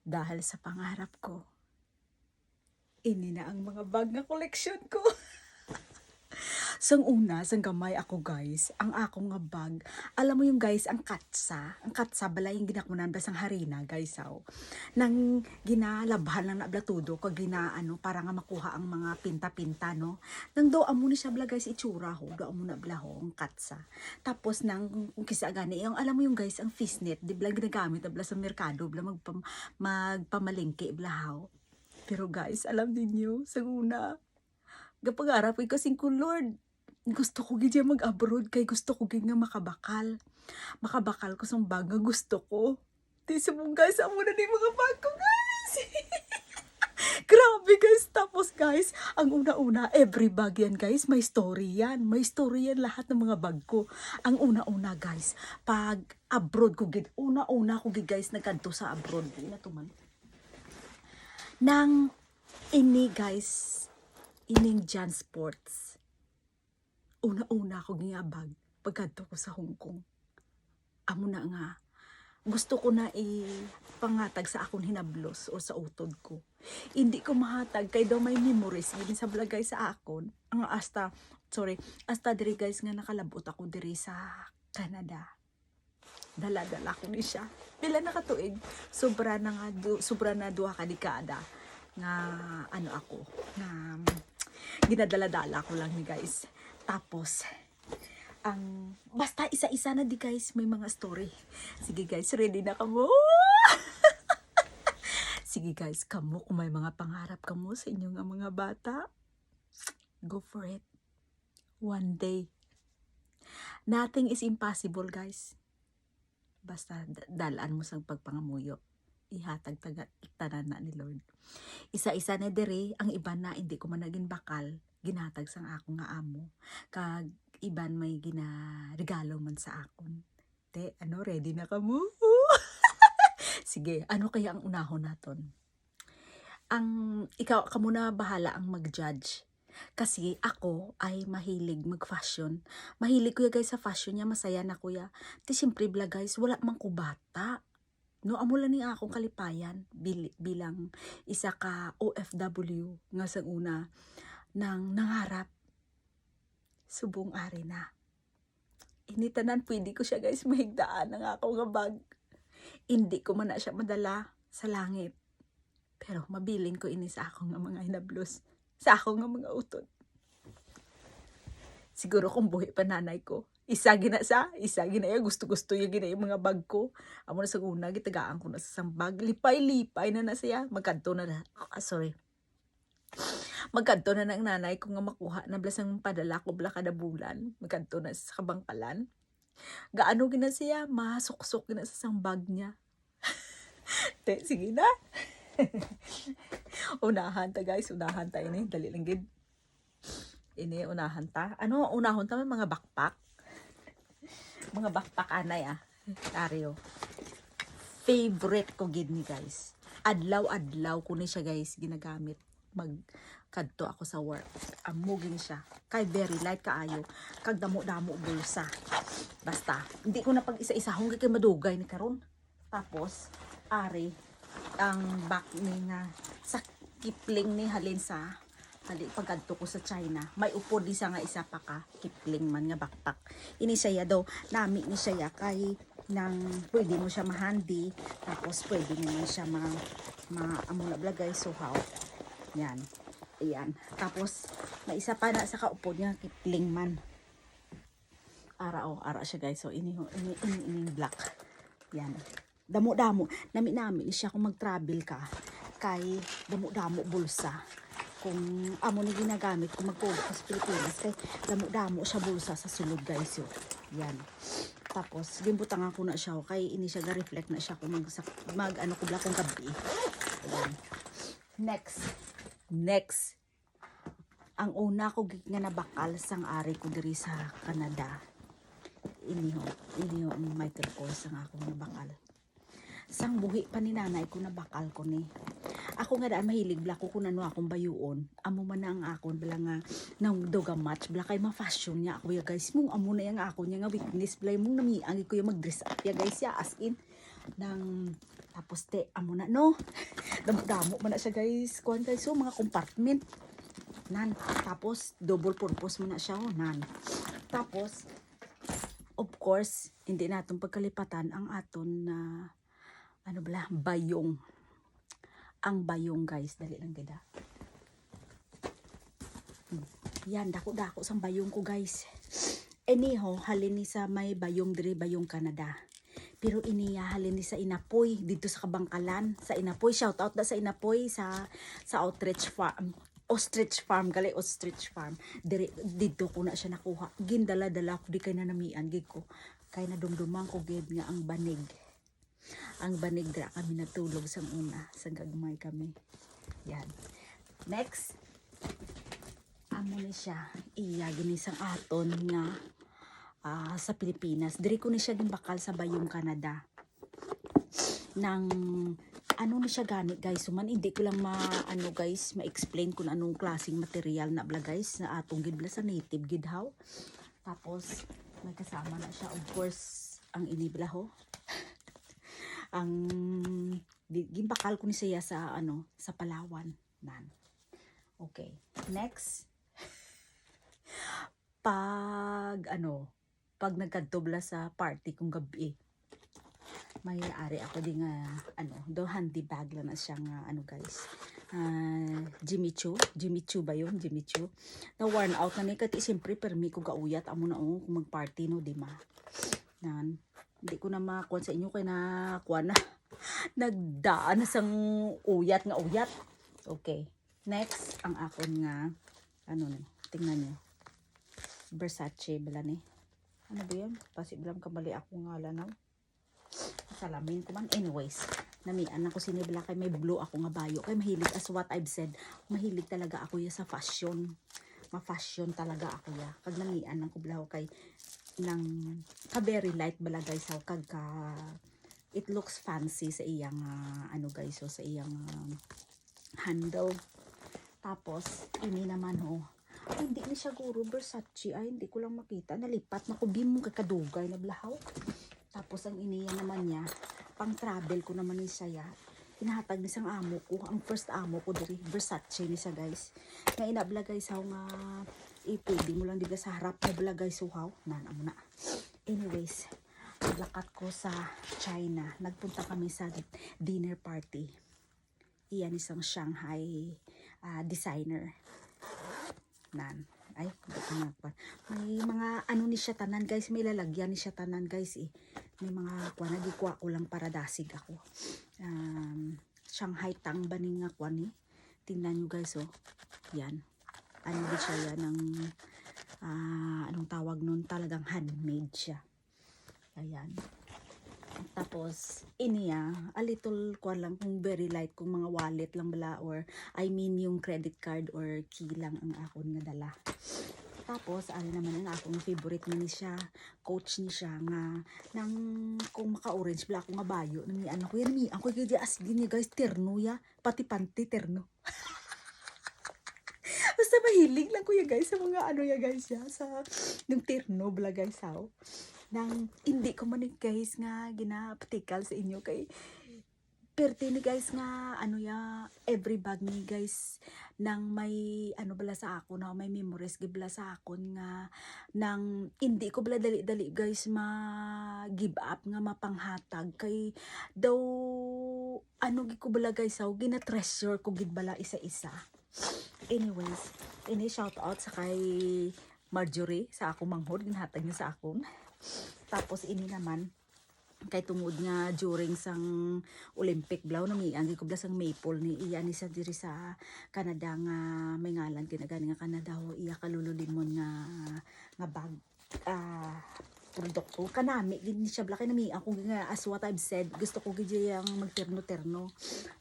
Dahil sa pangarap ko, ini na ang mga bag na koleksyon ko. Sang una, sang gamay ako guys, ang akong nga bag. Alam mo yung guys, ang katsa bala yung ginakunan basang harina guys aw. Nang ginalabhan lang na blatudo kag ginaano para nga makuha ang mga pinta-pinta no. Nang do amo ni siya bla guys itsura ho, do amo na bla ho ang katsa. Tapos nang kung kisa gani, yung alam mo yung guys ang fishnet, di bla ginagamit na bla sa merkado bla magpamalingki bla ho. Pero guys, alam ninyo, sa una, gapangarap ko kasing ko Lord, gusto ko gid mag-abroad kay gusto ko gid nga makabakal. Makabakal ko sang bag nga gusto ko. Di sa mong guys, amo na ni mga bag ko guys. Grabe guys. Tapos guys, ang una-una, every bag yan guys, may story yan. May story yan lahat ng mga bag ko. Ang una-una guys, pag abroad ko gid, una-una ko gid guys, nagkanto sa abroad. Di na tuman. Nang ini guys, ining Jan Sports. Una-una ako gingabag pagkadto ko sa Hong Kong. Amo na nga, gusto ko na ipangatag sa akong hinablos o sa utod ko. Hindi ko mahatag kay daw may memories gini sa blagay sa akon. Ang hasta diri guys nga nakalabot ako diri sa Canada. Dala-dala ko ni siya. Pila na katuig, sobra na duha ka dekada nga ano ako, nga ginadala-dala ko lang ni guys. Tapos, basta isa-isa na di guys, may mga story. Sige guys, ready na kamo? Sige guys, kamo kung may mga pangarap kamo sa inyong mga bata, go for it. One day. Nothing is impossible guys. Basta dalaan mo sa pagpangamuyo. Ihatag tanan na ni Lord. Isa-isa na diri, ang iba na hindi ko man naging bakal, ginatag sang ako nga amo. Kag iban may ginaregalo man sa akon. Te, ready na ka mo? Sige, ano kaya ang unahon naton? Ikaw ka muna bahala ang mag-judge. Kasi ako ay mahilig mag-fashion. Mahilig kuya guys sa fashion niya, masaya na kuya. Ti siyempre bla guys, wala man ko bata. No, amo lang ni akong kalipayan bilang isa ka OFW nga sa una nang nangarap subong ari na. Initanan pwede ko siya guys mahigdaan ng ako nga bag. Hindi ko man na siya madala sa langit. Pero mabiling ko ini sa akong nga mga hinablos, sa akong nga mga utod. Siguro kung buhi pa nanay ko, isa gina gusto-gusto yung gina yung mga bag ko. Amo na sa una, gitagaan ko na sa bag. Lipay-lipay na siya. Magkanto na Magkanto na ng nanay ko nga makuha na blasang padala ko bla kada bulan. Magkanto na sa kabangkalan. Gaano gina siya, masuksok gina sa sang bag niya. Te, sige na. Unahan ta guys, unahan ta ini. Dali lang gid. Ini unahan ta. Ano unahon ta mga backpack? Mga backpack anay Dario. Favorite ko gid ni guys. Adlaw-adlaw ko ni siya guys ginagamit. Magkadto ako sa work. Amugin siya. Kay very light kaayo. Kag damo-damo bulsa. Basta, hindi ko na pag isa-isa hanggang kay madugay ni karon. Tapos, ari ang back ni nga sa Kipling ni halin sa pagkadto ko sa China, may upo di sa nga isa pa ka Kipling man nga backpack. Ini siya daw, nami ni siya kay nang pwede mo siya mahandi, tapos pwede mo man siya amula blagay suhaw. Yan. Ayan. Tapos, may isa pa na sa kaupo niya, Kipling man. Ara siya guys. So, ini black. Yan. Damo-damo. Nami-nami siya kung mag-travel ka. Kay damo-damo bulsa. Kung amo ni ginagamit kung mag-COVID sa Pilipinas, kay damo-damo siya bulsa sa sulod guys. So, yan. Tapos, gimbutangan ko na siya. Kay ini siya ga-reflect na siya kung mag-ano ko black kong gabi. Ayan. Next. Ang una ko nga nabakal sang ari ko diri sa Canada. Ini ho ang Michael Kors ang ako nabakal. Sang buhi pa ni nanay ko nabakal ko ni. Ako nga daan mahilig bla ko kuno akong bayuon. Amo man na ang akon bala nga nang doga match bla kay ma-fashion niya ako ya guys. Mong amo na yang akon niya nga weakness bla mong namiangi ko yung mag-dress up ya guys ya as in nang Tapos te, amo na no. Damo man na siya guys. Kuan guys, so mga compartment. Nan. Tapos double purpose mo na siya oh, nan. Tapos of course, hindi natong pagkalipatan ang aton na ano bala, bayong. Ang bayong guys, dali lang gida. Yan, dako-dako sang bayong ko guys. Iniho, halin ni sa may bayong diri, bayong Canada. Pero iniya halin ni sa Inapoy, dito sa Kabangkalan. Sa Inapoy, shout out na sa Inapoy, sa Outreach Farm. Ostrich Farm, gali Ostrich Farm. Dito ko na siya nakuha. Gindala-dala ko, di kay nanamian, gid ko. Kay nadumduman ko gid nga ang banig. Ang banig dra kami natulog sang una, sang gagmay kami. Yan. Next, amo ni siya iya gini sang aton nga sa Pilipinas. Diri ko ni siya gimbakal sa Bayong Canada. Nang ano ni siya gani guys, suman hindi ko lang guys, ma-explain kung anong klaseng material na bla guys na atong gid bla sa native gid how. Tapos may kasama na siya of course ang inibla ho. Ang gimbakal ko ni siya sa sa Palawan nan. Okay, next. Pag nagkadtobla sa party kong gabi, may ari ako di nga do handy bag lang na siya nga guys. Jimmy Choo ba yun? Jimmy Choo. Na worn out na ni kati siyempre permi ko gauyat amo na kung magparty no di ma. Nan hindi ko na makuha sa inyo kay na kuha na nagdaan na sang uyat. Okay. Next, ang akon nga tingnan niyo. Versace bala ni. Ano ba yun? Pasiblang kamali ako nga lanaw. Salamin ko man. Anyways, namian ako sinibla kay may blue ako nga bayo. Kay mahilig as what I've said. Mahilig talaga ako ya sa fashion. Ma-fashion talaga ako ya. Kag namian ako blaw kay nang very light bala guys how kag it looks fancy sa iyang guys so sa iyang handle. Tapos ini naman hindi ni siya guro Versace ay hindi ko lang makita nalipat na ko bimo kakadugay na blahaw. Tapos ang iniya naman niya pang travel ko naman ni siya hinahatag ni sang amo ko ang first amo ko diri Versace ni siya guys nga inabla guys how nga pwede mo lang dito sa harap na bala guys suhaw amo na. Anyways, lakat ko sa China nagpunta kami sa dinner party iyan isang Shanghai designer nan ay may mga ni siya tanan guys may lalagyan ni siya tanan guys may mga nagikuha ko lang para dasig ako Shanghai tang ba ni nga tingnan nyo guys yan di siya yan ng anong tawag nun talagang handmade siya ayan. Tapos iniya a little lang kung very light kung mga wallet lang bala or I mean yung credit card or key lang ang akon nga dala. Tapos naman ang akong favorite ni siya coach ni siya nga nang kung maka-orange bala ako nga bayo nang ko yan ako gidi as gini guys terno ya pati panty terno. Basta mahilig lang ko ya guys sa mga ya guys ya sa yung terno bala guys nang hindi ko man guys nga ginapatikal sa inyo kay perte ni guys nga every bag ni guys nang may bala sa ako na may memories gibla sa akon nga nang hindi ko bala dali-dali guys give up nga mapanghatag kay daw gi ko bala guys gina-treasure ko gid bala isa-isa. Anyways, shout out sa kay Marjorie sa akong manghod ginhatag niya sa akon. Tapos ini naman kay tungod nga during sang Olympic blaw namiangi ko bla sang maple ni iya ni sa diri sa Canada nga may ngalan kinagani nga Canada iya kalululimon nga bag produkto kanami gid ni siya bla kay nami ako nga as what I've said gusto ko gid yang magterno-terno.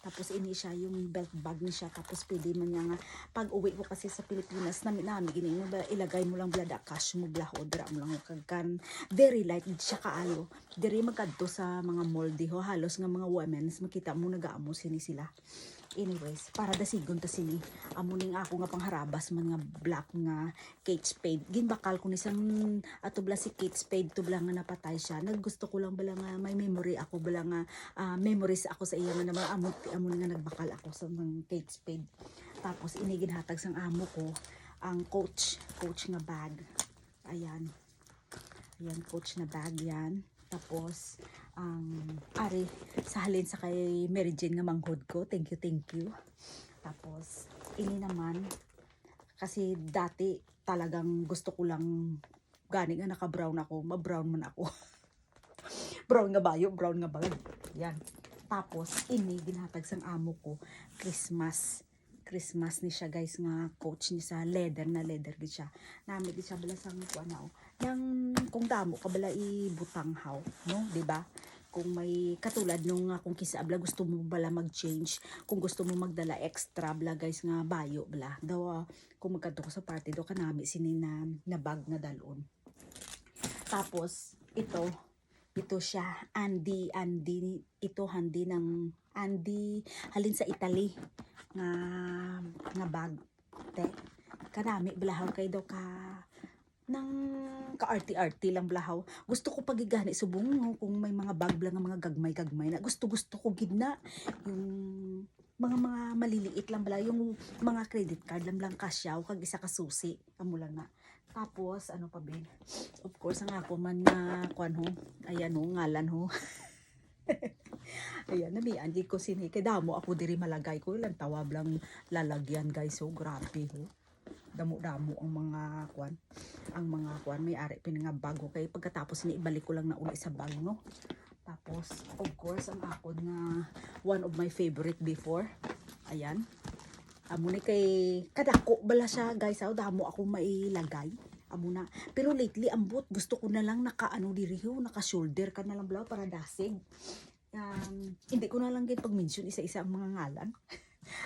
Tapos ini siya yung belt bag ni siya tapos pwede man niya nga pag uwi ko kasi sa Pilipinas nami gini mo ilagay mo lang blada cash mo bla dra mo lang kagkan very light siya kaayo diri magkadto sa mga molde halos nga mga women's makita mo nagaamo sila. Anyways, para dasigon ta sini amo ning ako nga pangharabas man nga black nga Kate Spade ginbakal ko ni sang atubla si Kate Spade paid to bala nga napatay siya. Naggusto ko lang bala nga may memory ako bala nga memories ako sa iya nga naman amon nga nagbakal ako sa mga Kate Spade. Tapos ini ginhatag sang amo ko ang coach nga bag. Ayan. Ayan, coach na bag yan. Tapos ari sa halin sa kay Mary Jane nga manghod ko. Thank you. Tapos ini naman kasi dati talagang gusto ko lang gani nga naka-brown ako, ma-brown man ako. Brown nga bayo, brown nga bag. Yan. Tapos ini ginhatag sang amo ko Christmas ni siya guys nga coach ni sa leather gid siya. Nami gid siya bala sang kuana nang kung damo ka bala ibutang haw, no, di ba? Kung may katulad nung kung kisa bala gusto mo bala mag-change, kung gusto mo magdala extra bala guys nga bayo bala. Daw kung magkadto ko sa party do kanami sini na bag na dalon. Tapos ito siya Andy ito handi ng Andy halin sa Italy nga bag te kanami blahaw kay daw ka nang ka-arty lang blahaw. Gusto ko pagigani subong no, kung may mga bag bla nga mga gagmay na gusto ko gid na yung mga maliliit lang bala yung mga credit card lang kasyaw kag isa ka susi amo lang na. Tapos ano pa ben? Of course ang ako man nga kuan ho. Ayan ho ngalan ho. Ayan, namian di ko sini kay damo ako diri malagay ko ilang tawab lang lalagyan guys. So grabe ho. Damo-damo ang mga kuan may ari pin nga bago kay pagkatapos ni ibalik ko lang na uli sa bag no. Tapos of course ang ako nga one of my favorite before. Ayan. Amo ni kay kadako bala siya guys. Damo ako mailagay. Amo na. Pero lately ambot gusto ko na lang naka-ano diri ho, naka-shoulder ka na lang bala para dasig. Hindi ko na lang gid pag-mention isa-isa ang mga ngalan.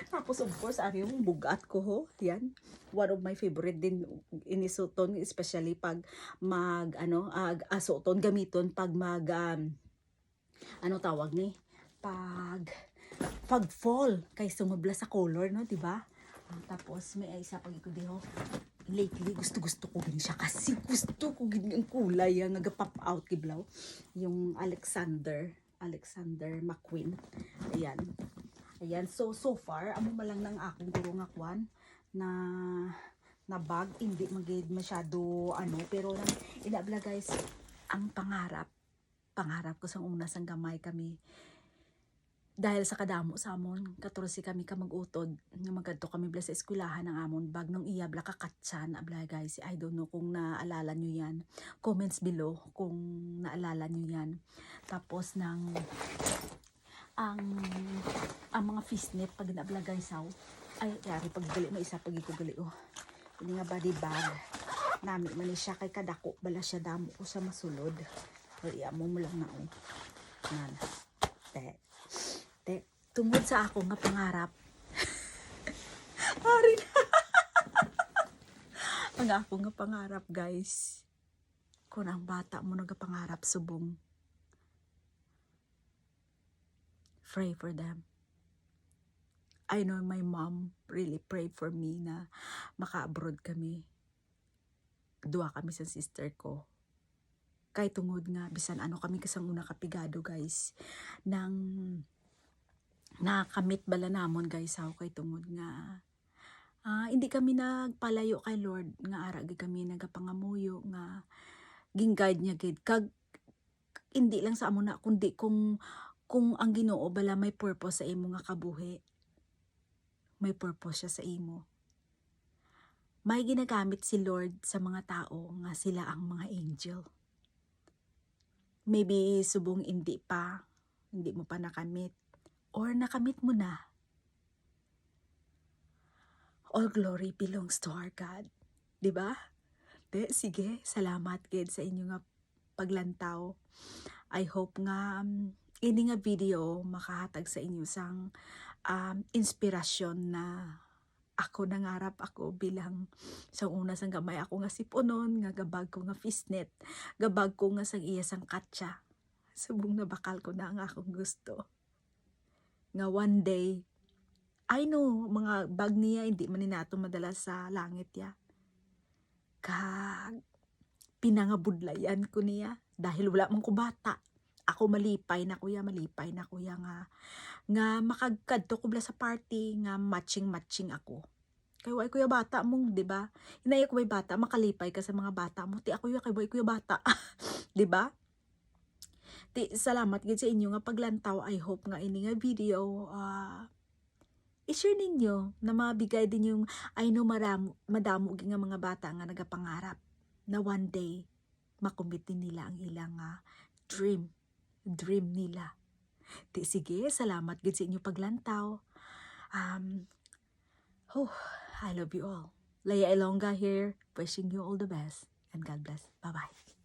Tapos of course ari yung bugat ko ho. Yan. One of my favorite din inisuton especially pag mag suoton gamiton pag mag ano tawag ni pag fall kay sumubla sa color no, di ba? Tapos may isa pag iko diho. Lately gusto ko gid siya kasi gusto ko gid ang kulay nga nagapop out kiblaw yung Alexander McQueen. Ayan, so far amo malang nang akong duro nga kwan na bag hindi magid masyado ano pero lang inabla guys ang pangarap ko sa una sang gamay kami. Dahil sa kadamo sa amon, 14 kami ka mag-utod, nga magkadto kami bla sa eskwelahan ng amon, bag nung iya bla kakatsan, abla guys, I don't know kung naalala nyo yan. Comments below kung naalala nyo yan. Tapos ang mga fishnet pag inabla guys ay yari paggali mo isa pag ikugali ini nga body bag. Nami man siya kay kadako bala siya damo ko sa masulod. Iya mo lang na nan. Tungod sa ako nga pangarap. Ari ang ako nga pangarap guys. Kung ang bata mo nagapangarap subong. Pray for them. I know my mom really prayed for me na maka-abroad kami. Dua kami sa sister ko. Kay tungod nga bisan ano kami kasang una kapigado guys nang nakamit bala namon guys kay tungod nga hindi kami nagpalayo kay Lord nga ara gid kami nagapangamuyo nga gin-guide niya gid kag hindi lang sa amo na kundi kung ang Ginoo bala may purpose sa imo nga kabuhi. May purpose siya sa imo. May ginagamit si Lord sa mga tao nga sila ang mga angel. Maybe subong hindi mo pa nakamit or nakamit mo na. All glory belongs to our God. Diba? Sige, salamat gid sa inyo nga paglantaw. I hope nga ini nga video makahatag sa inyo sang inspirasyon na ako nangarap ako bilang sa una sang gamay ako nga siponon nga gabag ko nga fishnet, gabag ko nga sang iya sang katsa. Subong na bakal ko na ang akong gusto. Nga one day, I know, mga bag niya, hindi man nato madala sa langit ya. Kag, pinangabudlayan ko niya dahil wala man ko bata. Ako malipay na kuya nga makagkadto ko bala sa party nga matching ako. Kay way kuya bata mong, 'di ba? Hinay ko may bata, makalipay ka sa mga bata mo. Ti ako kay way kuya bata, 'di ba? Ti salamat gid sa inyo nga paglantaw. I hope nga ini nga video i-share ninyo na mabigay din yung I know madamo gid nga mga bata nga nagapangarap na one day makumit din nila ang ilang dream nila. Di sige, salamat gid sa inyo paglantaw. Um, oh, I love you all. Leia Ilongga here, wishing you all the best and God bless. Bye-bye.